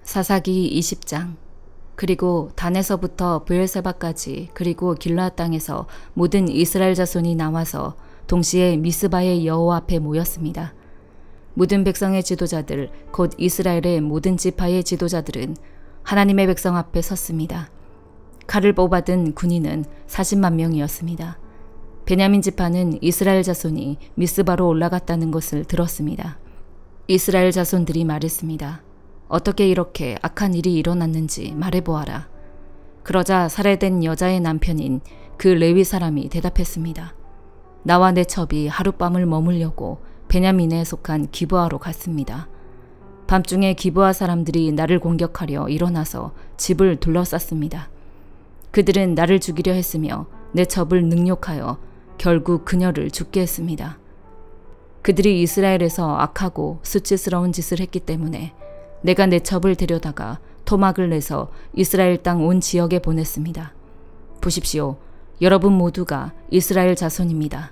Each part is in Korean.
사사기 20장. 그리고 단에서부터 브엘세바까지 그리고 길르앗 땅에서 모든 이스라엘 자손이 나와서 동시에 미스바의 여호와 앞에 모였습니다. 모든 백성의 지도자들 곧 이스라엘의 모든 지파의 지도자들은 하나님의 백성 앞에 섰습니다. 칼을 뽑아든 군인은 40만 명이었습니다. 베냐민 지파는 이스라엘 자손이 미스바로 올라갔다는 것을 들었습니다. 이스라엘 자손들이 말했습니다. 어떻게 이렇게 악한 일이 일어났는지 말해보아라. 그러자 살해된 여자의 남편인 그 레위 사람이 대답했습니다. 나와 내 첩이 하룻밤을 머물려고 베냐민에 속한 기브아로 갔습니다. 밤중에 기브아 사람들이 나를 공격하려 일어나서 집을 둘러쌌습니다. 그들은 나를 죽이려 했으며 내 첩을 능욕하여 결국 그녀를 죽게 했습니다. 그들이 이스라엘에서 악하고 수치스러운 짓을 했기 때문에 내가 내 첩을 데려다가 토막을 내서 이스라엘 땅 온 지역에 보냈습니다. 보십시오. 여러분 모두가 이스라엘 자손입니다.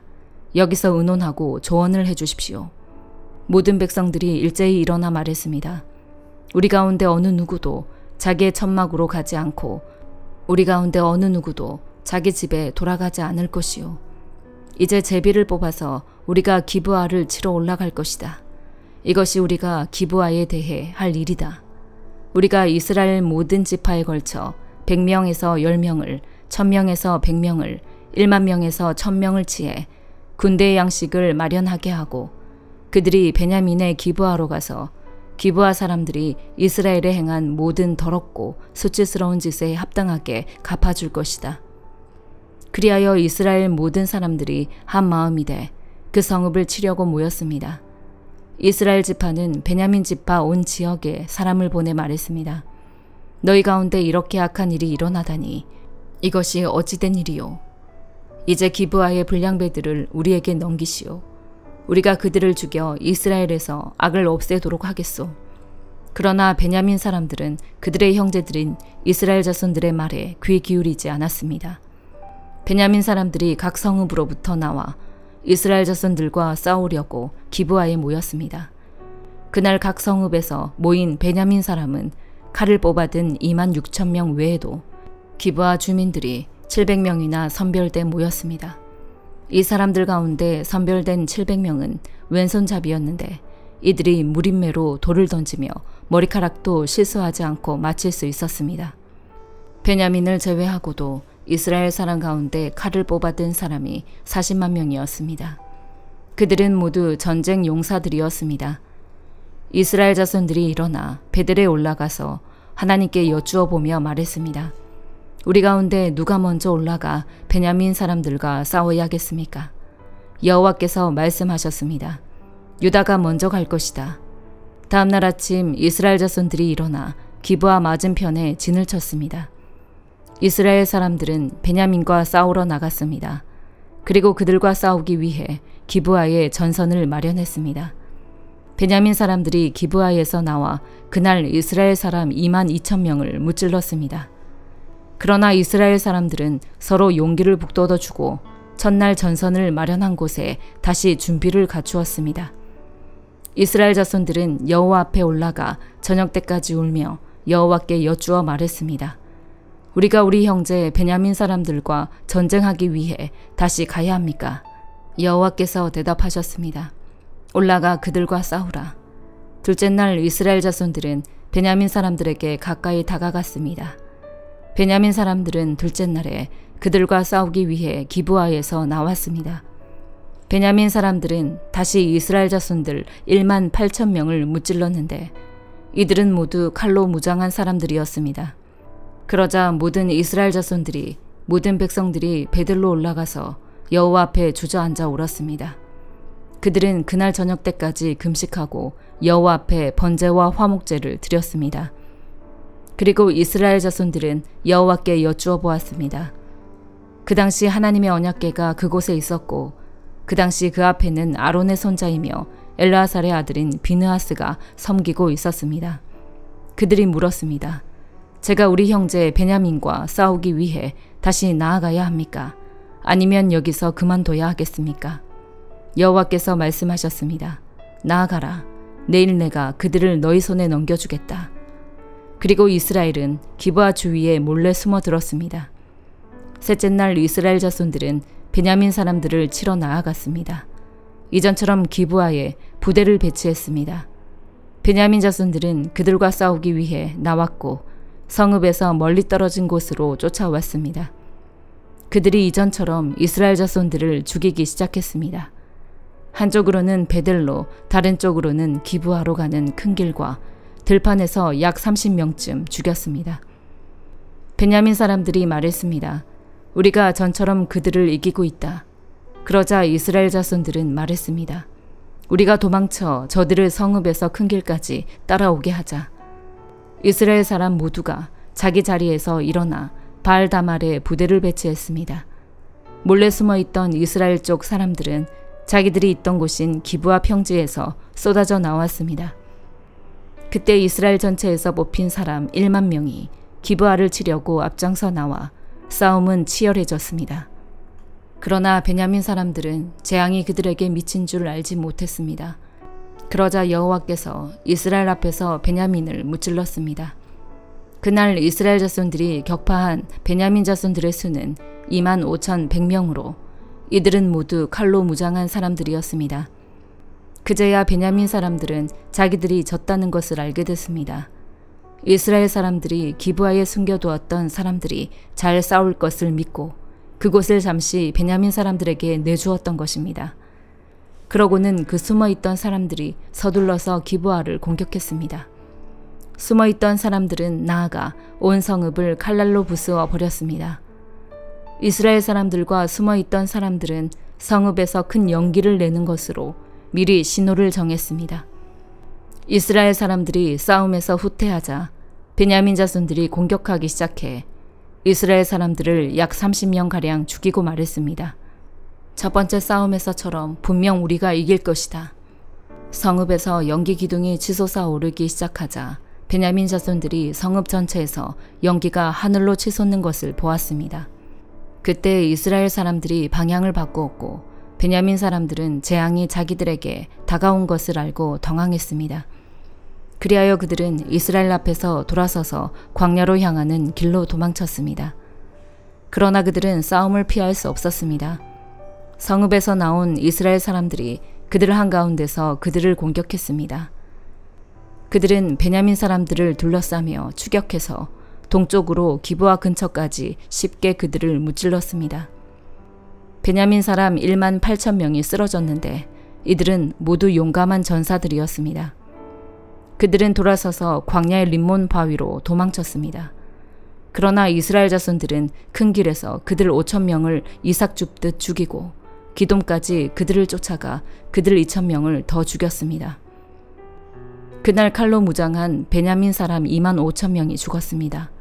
여기서 의논하고 조언을 해주십시오. 모든 백성들이 일제히 일어나 말했습니다. 우리 가운데 어느 누구도 자기의 천막으로 가지 않고 우리 가운데 어느 누구도 자기 집에 돌아가지 않을 것이요. 이제 제비를 뽑아서 우리가 기브아를 치러 올라갈 것이다. 이것이 우리가 기브아에 대해 할 일이다. 우리가 이스라엘 모든 지파에 걸쳐 100명에서 10명을, 1000명에서 100명을, 1만 명에서 1000명을 치해 군대의 양식을 마련하게 하고 그들이 베냐민의 기브아로 가서 기브아 사람들이 이스라엘에 행한 모든 더럽고 수치스러운 짓에 합당하게 갚아줄 것이다. 그리하여 이스라엘 모든 사람들이 한 마음이 돼 그 성읍을 치려고 모였습니다. 이스라엘 지파는 베냐민 지파 온 지역에 사람을 보내 말했습니다. 너희 가운데 이렇게 악한 일이 일어나다니 이것이 어찌된 일이요. 이제 기브아의 불량배들을 우리에게 넘기시오. 우리가 그들을 죽여 이스라엘에서 악을 없애도록 하겠소. 그러나 베냐민 사람들은 그들의 형제들인 이스라엘 자손들의 말에 귀 기울이지 않았습니다. 베냐민 사람들이 각 성읍으로부터 나와 이스라엘 자손들과 싸우려고 기브아에 모였습니다. 그날 각 성읍에서 모인 베냐민 사람은 칼을 뽑아든 2만 6천 명 외에도 기브아 주민들이 700명이나 선별돼 모였습니다. 이 사람들 가운데 선별된 700명은 왼손잡이였는데 이들이 무림매로 돌을 던지며 머리카락도 실수하지 않고 맞힐 수 있었습니다. 베냐민을 제외하고도 이스라엘 사람 가운데 칼을 뽑아든 사람이 40만 명이었습니다. 그들은 모두 전쟁 용사들이었습니다. 이스라엘 자손들이 일어나 베델에 올라가서 하나님께 여쭈어 보며 말했습니다. 우리 가운데 누가 먼저 올라가 베냐민 사람들과 싸워야겠습니까? 여호와께서 말씀하셨습니다. 유다가 먼저 갈 것이다. 다음 날 아침 이스라엘 자손들이 일어나 기브아 맞은편에 진을 쳤습니다. 이스라엘 사람들은 베냐민과 싸우러 나갔습니다. 그리고 그들과 싸우기 위해 기브아에 전선을 마련했습니다. 베냐민 사람들이 기브아에서 나와 그날 이스라엘 사람 2만 2천 명을 무찔렀습니다. 그러나 이스라엘 사람들은 서로 용기를 북돋워주고 첫날 전선을 마련한 곳에 다시 준비를 갖추었습니다. 이스라엘 자손들은 여호와 앞에 올라가 저녁 때까지 울며 여호와께 여쭈어 말했습니다. 우리가 우리 형제 베냐민 사람들과 전쟁하기 위해 다시 가야 합니까? 여호와께서 대답하셨습니다. 올라가 그들과 싸우라. 둘째 날 이스라엘 자손들은 베냐민 사람들에게 가까이 다가갔습니다. 베냐민 사람들은 둘째 날에 그들과 싸우기 위해 기브아에서 나왔습니다. 베냐민 사람들은 다시 이스라엘 자손들 1만 8천 명을 무찔렀는데 이들은 모두 칼로 무장한 사람들이었습니다. 그러자 모든 이스라엘 자손들이 모든 백성들이 베들로 올라가서 여호와 앞에 주저앉아 울었습니다. 그들은 그날 저녁 때까지 금식하고 여호와 앞에 번제와 화목제를 드렸습니다. 그리고 이스라엘 자손들은 여호와께 여쭈어 보았습니다. 그 당시 하나님의 언약궤가 그곳에 있었고 그 당시 그 앞에는 아론의 손자이며 엘르아살의 아들인 비느하스가 섬기고 있었습니다. 그들이 물었습니다. 제가 우리 형제 베냐민과 싸우기 위해 다시 나아가야 합니까? 아니면 여기서 그만둬야 하겠습니까? 여호와께서 말씀하셨습니다. 나아가라. 내일 내가 그들을 너희 손에 넘겨주겠다. 그리고 이스라엘은 기브아 주위에 몰래 숨어들었습니다. 셋째 날 이스라엘 자손들은 베냐민 사람들을 치러 나아갔습니다. 이전처럼 기브아에 부대를 배치했습니다. 베냐민 자손들은 그들과 싸우기 위해 나왔고 성읍에서 멀리 떨어진 곳으로 쫓아왔습니다. 그들이 이전처럼 이스라엘 자손들을 죽이기 시작했습니다. 한쪽으로는 베델로, 다른 쪽으로는 기브아로 가는 큰 길과 들판에서 약 30명쯤 죽였습니다. 베냐민 사람들이 말했습니다. 우리가 전처럼 그들을 이기고 있다. 그러자 이스라엘 자손들은 말했습니다. 우리가 도망쳐 저들을 성읍에서 큰 길까지 따라오게 하자. 이스라엘 사람 모두가 자기 자리에서 일어나 바알다말에 부대를 배치했습니다. 몰래 숨어있던 이스라엘 쪽 사람들은 자기들이 있던 곳인 기브아 평지에서 쏟아져 나왔습니다. 그때 이스라엘 전체에서 뽑힌 사람 1만 명이 기브아를 치려고 앞장서 나와 싸움은 치열해졌습니다. 그러나 베냐민 사람들은 재앙이 그들에게 미친 줄 알지 못했습니다. 그러자 여호와께서 이스라엘 앞에서 베냐민을 무찔렀습니다. 그날 이스라엘 자손들이 격파한 베냐민 자손들의 수는 25,100명으로 이들은 모두 칼로 무장한 사람들이었습니다. 그제야 베냐민 사람들은 자기들이 졌다는 것을 알게 됐습니다. 이스라엘 사람들이 기브아에 숨겨두었던 사람들이 잘 싸울 것을 믿고 그곳을 잠시 베냐민 사람들에게 내주었던 것입니다. 그러고는 그 숨어있던 사람들이 서둘러서 기브아를 공격했습니다. 숨어있던 사람들은 나아가 온 성읍을 칼날로 부수어 버렸습니다. 이스라엘 사람들과 숨어있던 사람들은 성읍에서 큰 연기를 내는 것으로 미리 신호를 정했습니다. 이스라엘 사람들이 싸움에서 후퇴하자 베냐민 자손들이 공격하기 시작해 이스라엘 사람들을 약 30명가량 죽이고 말했습니다. 첫 번째 싸움에서처럼 분명 우리가 이길 것이다. 성읍에서 연기 기둥이 치솟아 오르기 시작하자 베냐민 자손들이 성읍 전체에서 연기가 하늘로 치솟는 것을 보았습니다. 그때 이스라엘 사람들이 방향을 바꾸었고 베냐민 사람들은 재앙이 자기들에게 다가온 것을 알고 당황했습니다. 그리하여 그들은 이스라엘 앞에서 돌아서서 광야로 향하는 길로 도망쳤습니다. 그러나 그들은 싸움을 피할 수 없었습니다. 성읍에서 나온 이스라엘 사람들이 그들 한가운데서 그들을 공격했습니다. 그들은 베냐민 사람들을 둘러싸며 추격해서 동쪽으로 기브아 근처까지 쉽게 그들을 무찔렀습니다. 베냐민 사람 18,000명이 쓰러졌는데 이들은 모두 용감한 전사들이었습니다. 그들은 돌아서서 광야의 림몬 바위로 도망쳤습니다. 그러나 이스라엘 자손들은 큰 길에서 그들 5,000명을 이삭 줍듯 죽이고 기돔까지 그들을 쫓아가 그들 2,000명을 더 죽였습니다. 그날 칼로 무장한 베냐민 사람 25,000명이 죽었습니다.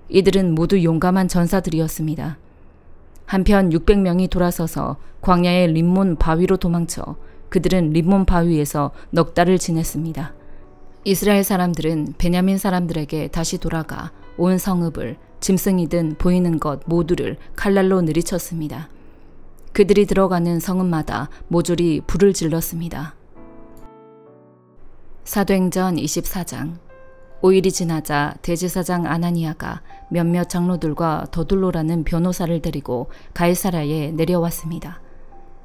이들은 모두 용감한 전사들이었습니다. 한편 600명이 돌아서서 광야의 림몬 바위로 도망쳐 그들은 림몬 바위에서 넉 달을 지냈습니다. 이스라엘 사람들은 베냐민 사람들에게 다시 돌아가 온 성읍을 짐승이든 보이는 것 모두를 칼날로 내리쳤습니다. 그들이 들어가는 성읍마다 모조리 불을 질렀습니다. 사도행전 24장. 5일이 지나자 대제사장 아나니아가 몇몇 장로들과 더둘로라는 변호사를 데리고 가이사랴에 내려왔습니다.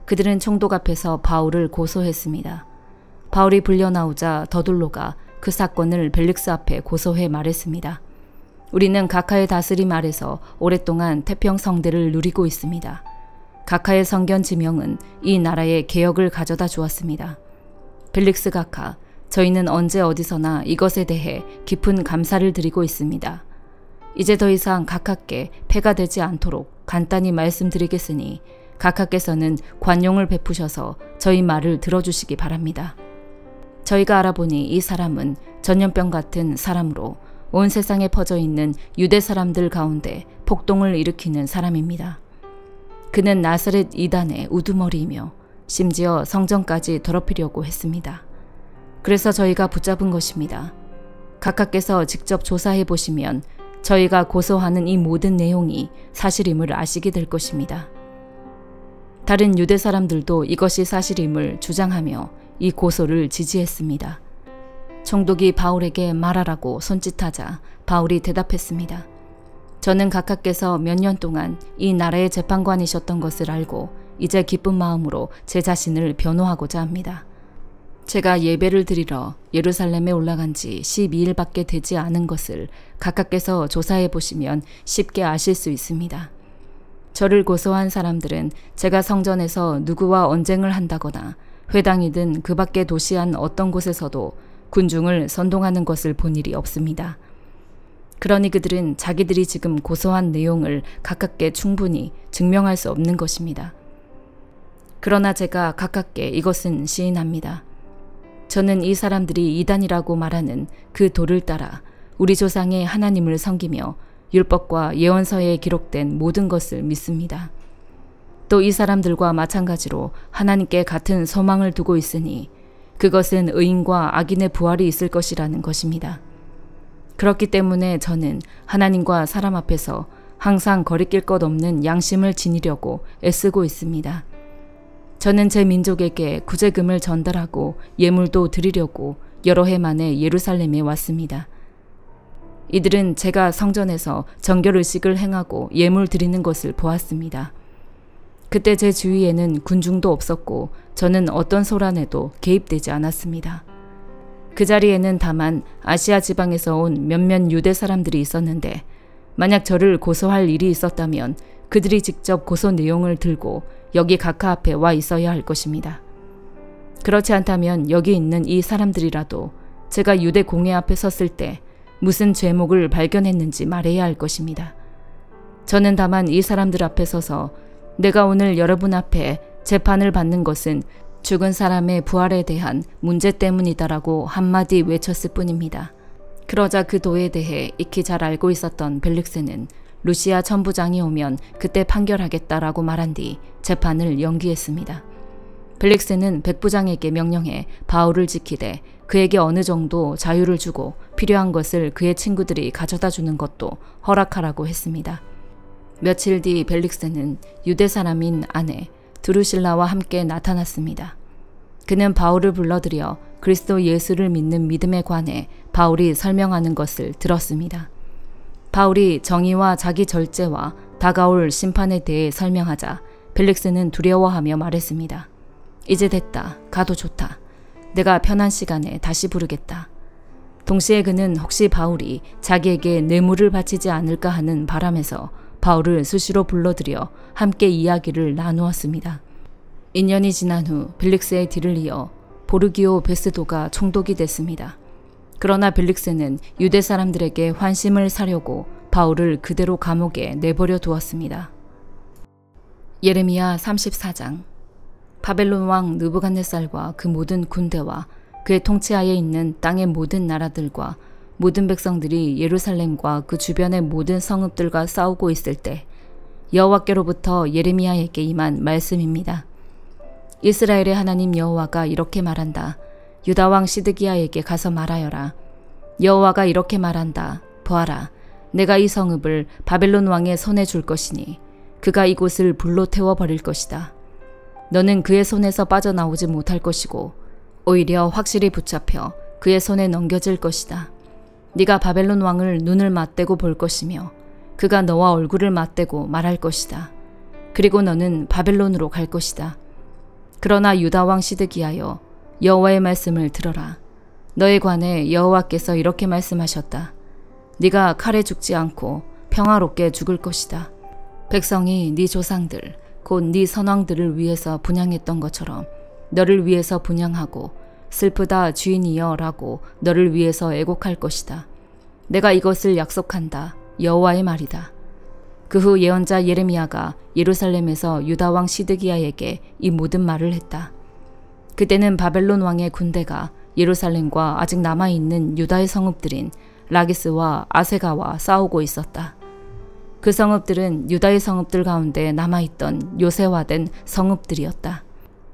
그들은 총독 앞에서 바울을 고소했습니다. 바울이 불려나오자 더둘로가 그 사건을 벨릭스 앞에 고소해 말했습니다. 우리는 각하의 다스림 아래서 오랫동안 태평성대를 누리고 있습니다. 각하의 성견 지명은 이 나라에 개혁을 가져다 주었습니다. 벨릭스 각하, 저희는 언제 어디서나 이것에 대해 깊은 감사를 드리고 있습니다. 이제 더 이상 각하께 폐가 되지 않도록 간단히 말씀드리겠으니 각하께서는 관용을 베푸셔서 저희 말을 들어주시기 바랍니다. 저희가 알아보니 이 사람은 전염병 같은 사람으로 온 세상에 퍼져 있는 유대 사람들 가운데 폭동을 일으키는 사람입니다. 그는 나사렛 이단의 우두머리이며 심지어 성전까지 더럽히려고 했습니다. 그래서 저희가 붙잡은 것입니다. 각하께서 직접 조사해 보시면 저희가 고소하는 이 모든 내용이 사실임을 아시게 될 것입니다. 다른 유대 사람들도 이것이 사실임을 주장하며 이 고소를 지지했습니다. 총독이 바울에게 말하라고 손짓하자 바울이 대답했습니다. 저는 각하께서 몇 년 동안 이 나라의 재판관이셨던 것을 알고 이제 기쁜 마음으로 제 자신을 변호하고자 합니다. 제가 예배를 드리러 예루살렘에 올라간 지 12일밖에 되지 않은 것을 각하께서 조사해 보시면 쉽게 아실 수 있습니다. 저를 고소한 사람들은 제가 성전에서 누구와 언쟁을 한다거나 회당이든 그 밖의 도시 안 어떤 곳에서도 군중을 선동하는 것을 본 일이 없습니다. 그러니 그들은 자기들이 지금 고소한 내용을 각하께 충분히 증명할 수 없는 것입니다. 그러나 제가 각하께 이것은 시인합니다. 저는 이 사람들이 이단이라고 말하는 그 도를 따라 우리 조상의 하나님을 섬기며 율법과 예언서에 기록된 모든 것을 믿습니다. 또 이 사람들과 마찬가지로 하나님께 같은 소망을 두고 있으니 그것은 의인과 악인의 부활이 있을 것이라는 것입니다. 그렇기 때문에 저는 하나님과 사람 앞에서 항상 거리낄 것 없는 양심을 지니려고 애쓰고 있습니다. 저는 제 민족에게 구제금을 전달하고 예물도 드리려고 여러 해 만에 예루살렘에 왔습니다. 이들은 제가 성전에서 정결의식을 행하고 예물 드리는 것을 보았습니다. 그때 제 주위에는 군중도 없었고 저는 어떤 소란에도 개입되지 않았습니다. 그 자리에는 다만 아시아 지방에서 온 몇몇 유대 사람들이 있었는데 만약 저를 고소할 일이 있었다면 그들이 직접 고소 내용을 들고 여기 각하 앞에 와 있어야 할 것입니다. 그렇지 않다면 여기 있는 이 사람들이라도 제가 유대 공회 앞에 섰을 때 무슨 죄목을 발견했는지 말해야 할 것입니다. 저는 다만 이 사람들 앞에 서서 내가 오늘 여러분 앞에 재판을 받는 것은 죽은 사람의 부활에 대한 문제 때문이다라고 한마디 외쳤을 뿐입니다. 그러자 그 도에 대해 익히 잘 알고 있었던 벨릭스는 루시아 천부장이 오면 그때 판결하겠다라고 말한 뒤 재판을 연기했습니다. 벨릭스는 백부장에게 명령해 바울을 지키되 그에게 어느 정도 자유를 주고 필요한 것을 그의 친구들이 가져다 주는 것도 허락하라고 했습니다. 며칠 뒤 벨릭스는 유대 사람인 아내 드루실라와 함께 나타났습니다. 그는 바울을 불러들여 그리스도 예수를 믿는 믿음에 관해 바울이 설명하는 것을 들었습니다. 바울이 정의와 자기 절제와 다가올 심판에 대해 설명하자 벨릭스는 두려워하며 말했습니다. 이제 됐다. 가도 좋다. 내가 편한 시간에 다시 부르겠다. 동시에 그는 혹시 바울이 자기에게 뇌물을 바치지 않을까 하는 바람에서 바울을 수시로 불러들여 함께 이야기를 나누었습니다. 2년이 지난 후 벨릭스의 뒤를 이어 보르기오 베스도가 총독이 됐습니다. 그러나 벨릭스는 유대 사람들에게 환심을 사려고 바울을 그대로 감옥에 내버려 두었습니다. 예레미야 34장. 바벨론 왕 느부갓네살과 그 모든 군대와 그의 통치하에 있는 땅의 모든 나라들과 모든 백성들이 예루살렘과 그 주변의 모든 성읍들과 싸우고 있을 때 여호와께로부터 예레미야에게 임한 말씀입니다. 이스라엘의 하나님 여호와가 이렇게 말한다. 유다 왕 시드기야에게 가서 말하여라. 여호와가 이렇게 말한다. 보아라. 내가 이 성읍을 바벨론 왕의 손에 줄 것이니 그가 이곳을 불로 태워버릴 것이다. 너는 그의 손에서 빠져나오지 못할 것이고 오히려 확실히 붙잡혀 그의 손에 넘겨질 것이다. 네가 바벨론 왕을 눈을 맞대고 볼 것이며 그가 너와 얼굴을 맞대고 말할 것이다. 그리고 너는 바벨론으로 갈 것이다. 그러나 유다 왕 시드기야여, 여호와의 말씀을 들어라. 너에 관해 여호와께서 이렇게 말씀하셨다. 네가 칼에 죽지 않고 평화롭게 죽을 것이다. 백성이 네 조상들 곧 네 선왕들을 위해서 분향했던 것처럼 너를 위해서 분향하고 슬프다 주인이여 라고 너를 위해서 애곡할 것이다. 내가 이것을 약속한다. 여호와의 말이다. 그 후 예언자 예레미야가 예루살렘에서 유다 왕 시드기야에게 이 모든 말을 했다. 그때는 바벨론 왕의 군대가 예루살렘과 아직 남아있는 유다의 성읍들인 라기스와 아세가와 싸우고 있었다. 그 성읍들은 유다의 성읍들 가운데 남아있던 요새화된 성읍들이었다.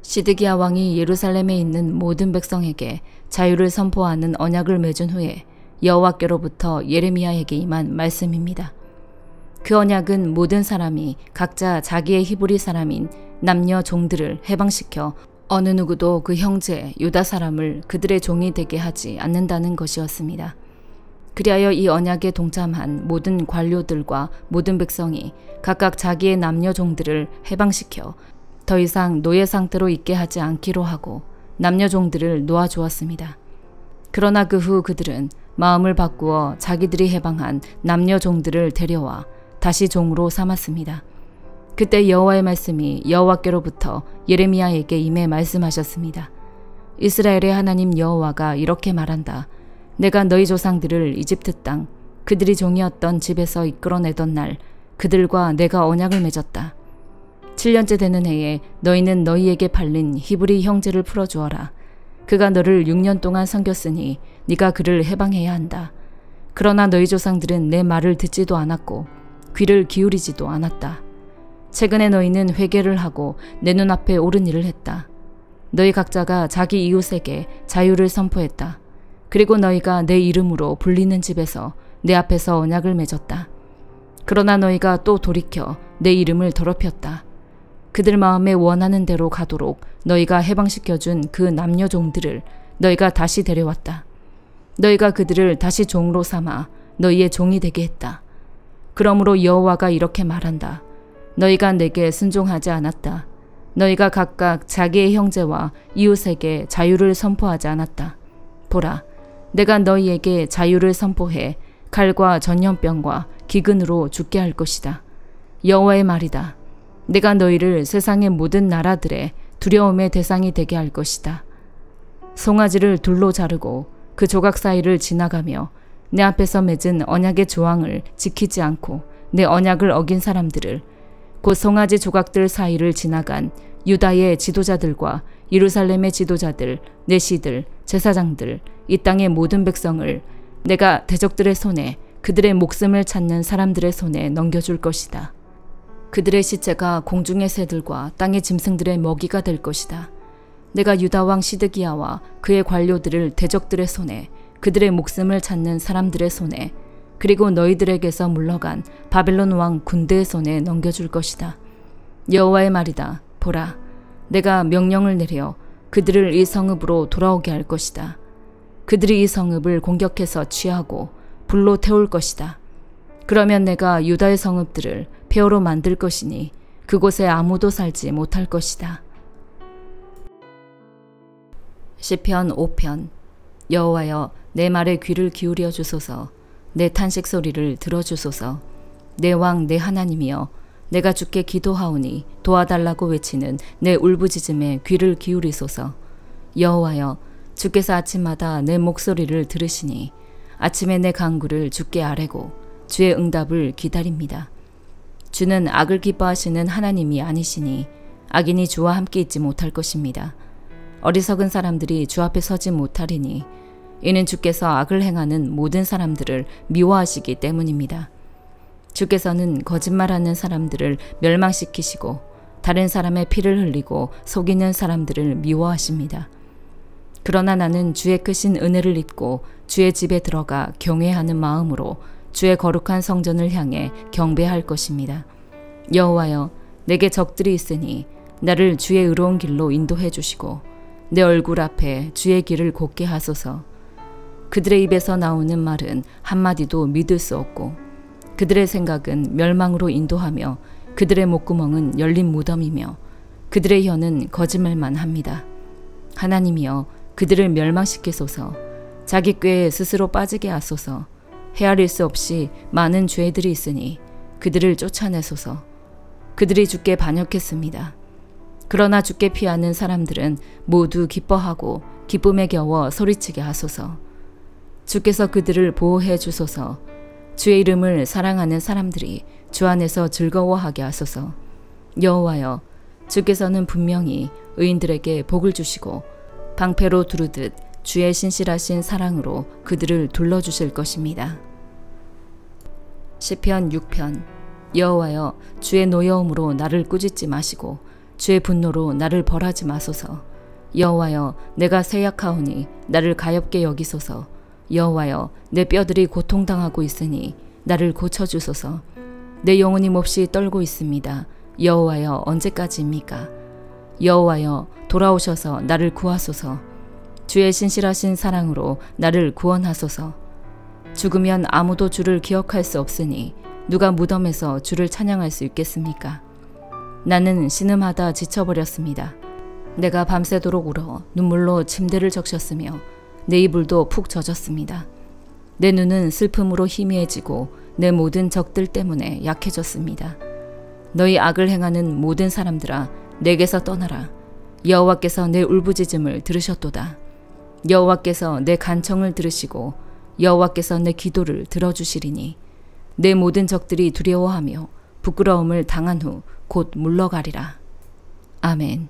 시드기야 왕이 예루살렘에 있는 모든 백성에게 자유를 선포하는 언약을 맺은 후에 여호와께로부터 예레미야에게 임한 말씀입니다. 그 언약은 모든 사람이 각자 자기의 히브리 사람인 남녀 종들을 해방시켜 어느 누구도 그 형제 유다 사람을 그들의 종이 되게 하지 않는다는 것이었습니다. 그리하여 이 언약에 동참한 모든 관료들과 모든 백성이 각각 자기의 남녀 종들을 해방시켜 더 이상 노예 상태로 있게 하지 않기로 하고 남녀 종들을 놓아주었습니다. 그러나 그 후 그들은 마음을 바꾸어 자기들이 해방한 남녀 종들을 데려와 다시 종으로 삼았습니다. 그때 여호와의 말씀이 여호와께로부터 예레미야에게 임해 말씀하셨습니다. 이스라엘의 하나님 여호와가 이렇게 말한다. 내가 너희 조상들을 이집트 땅 그들이 종이었던 집에서 이끌어내던 날 그들과 내가 언약을 맺었다. 7년째 되는 해에 너희는 너희에게 팔린 히브리 형제를 풀어주어라. 그가 너를 6년 동안 섬겼으니 네가 그를 해방해야 한다. 그러나 너희 조상들은 내 말을 듣지도 않았고 귀를 기울이지도 않았다. 최근에 너희는 회개를 하고 내 눈앞에 옳은 일을 했다. 너희 각자가 자기 이웃에게 자유를 선포했다. 그리고 너희가 내 이름으로 불리는 집에서 내 앞에서 언약을 맺었다. 그러나 너희가 또 돌이켜 내 이름을 더럽혔다. 그들 마음에 원하는 대로 가도록 너희가 해방시켜준 그 남녀 종들을 너희가 다시 데려왔다. 너희가 그들을 다시 종으로 삼아 너희의 종이 되게 했다. 그러므로 여호와가 이렇게 말한다. 너희가 내게 순종하지 않았다. 너희가 각각 자기의 형제와 이웃에게 자유를 선포하지 않았다. 보라, 내가 너희에게 자유를 선포해 칼과 전염병과 기근으로 죽게 할 것이다. 여호와의 말이다. 내가 너희를 세상의 모든 나라들의 두려움의 대상이 되게 할 것이다. 송아지를 둘로 자르고 그 조각 사이를 지나가며 내 앞에서 맺은 언약의 조항을 지키지 않고 내 언약을 어긴 사람들을 곧 송아지 조각들 사이를 지나간 유다의 지도자들과 예루살렘의 지도자들, 내시들, 제사장들, 이 땅의 모든 백성을 내가 대적들의 손에 그들의 목숨을 찾는 사람들의 손에 넘겨줄 것이다. 그들의 시체가 공중의 새들과 땅의 짐승들의 먹이가 될 것이다. 내가 유다 왕 시드기야와 그의 관료들을 대적들의 손에 그들의 목숨을 찾는 사람들의 손에 그리고 너희들에게서 물러간 바벨론 왕 군대의 손에 넘겨줄 것이다. 여호와의 말이다. 보라, 내가 명령을 내려 그들을 이 성읍으로 돌아오게 할 것이다. 그들이 이 성읍을 공격해서 취하고 불로 태울 것이다. 그러면 내가 유다의 성읍들을 폐허로 만들 것이니 그곳에 아무도 살지 못할 것이다. 시편 5편. 여호와여, 내 말에 귀를 기울여 주소서. 내 탄식 소리를 들어주소서. 내 왕 내 하나님이여, 내가 주께 기도하오니 도와달라고 외치는 내 울부짖음에 귀를 기울이소서. 여호와여, 주께서 아침마다 내 목소리를 들으시니 아침에 내 간구를 주께 아뢰고 주의 응답을 기다립니다. 주는 악을 기뻐하시는 하나님이 아니시니 악인이 주와 함께 있지 못할 것입니다. 어리석은 사람들이 주 앞에 서지 못하리니 이는 주께서 악을 행하는 모든 사람들을 미워하시기 때문입니다. 주께서는 거짓말하는 사람들을 멸망시키시고 다른 사람의 피를 흘리고 속이는 사람들을 미워하십니다. 그러나 나는 주의 크신 은혜를 잊고 주의 집에 들어가 경외하는 마음으로 주의 거룩한 성전을 향해 경배할 것입니다. 여호와여, 내게 적들이 있으니 나를 주의 의로운 길로 인도해 주시고 내 얼굴 앞에 주의 길을 곱게 하소서. 그들의 입에서 나오는 말은 한마디도 믿을 수 없고 그들의 생각은 멸망으로 인도하며 그들의 목구멍은 열린 무덤이며 그들의 혀는 거짓말만 합니다. 하나님이여, 그들을 멸망시키소서. 자기 꾀에 스스로 빠지게 하소서. 헤아릴 수 없이 많은 죄들이 있으니 그들을 쫓아내소서. 그들이 주께 반역했습니다. 그러나 주께 피하는 사람들은 모두 기뻐하고 기쁨에 겨워 소리치게 하소서. 주께서 그들을 보호해 주소서. 주의 이름을 사랑하는 사람들이 주 안에서 즐거워하게 하소서. 여호와여, 주께서는 분명히 의인들에게 복을 주시고 방패로 두르듯 주의 신실하신 사랑으로 그들을 둘러주실 것입니다. 시편 6편. 여호와여, 주의 노여움으로 나를 꾸짖지 마시고 주의 분노로 나를 벌하지 마소서. 여호와여, 내가 쇠약하오니 나를 가엾게 여기소서. 여호와여, 내 뼈들이 고통당하고 있으니 나를 고쳐주소서. 내 영혼이 몹시 떨고 있습니다. 여호와여, 언제까지입니까? 여호와여, 돌아오셔서 나를 구하소서. 주의 신실하신 사랑으로 나를 구원하소서. 죽으면 아무도 주를 기억할 수 없으니 누가 무덤에서 주를 찬양할 수 있겠습니까? 나는 신음하다 지쳐버렸습니다. 내가 밤새도록 울어 눈물로 침대를 적셨으며 내 이불도 푹 젖었습니다. 내 눈은 슬픔으로 희미해지고 내 모든 적들 때문에 약해졌습니다. 너희 악을 행하는 모든 사람들아, 내게서 떠나라. 여호와께서 내 울부짖음을 들으셨도다. 여호와께서 내 간청을 들으시고 여호와께서 내 기도를 들어주시리니 내 모든 적들이 두려워하며 부끄러움을 당한 후 곧 물러가리라. 아멘.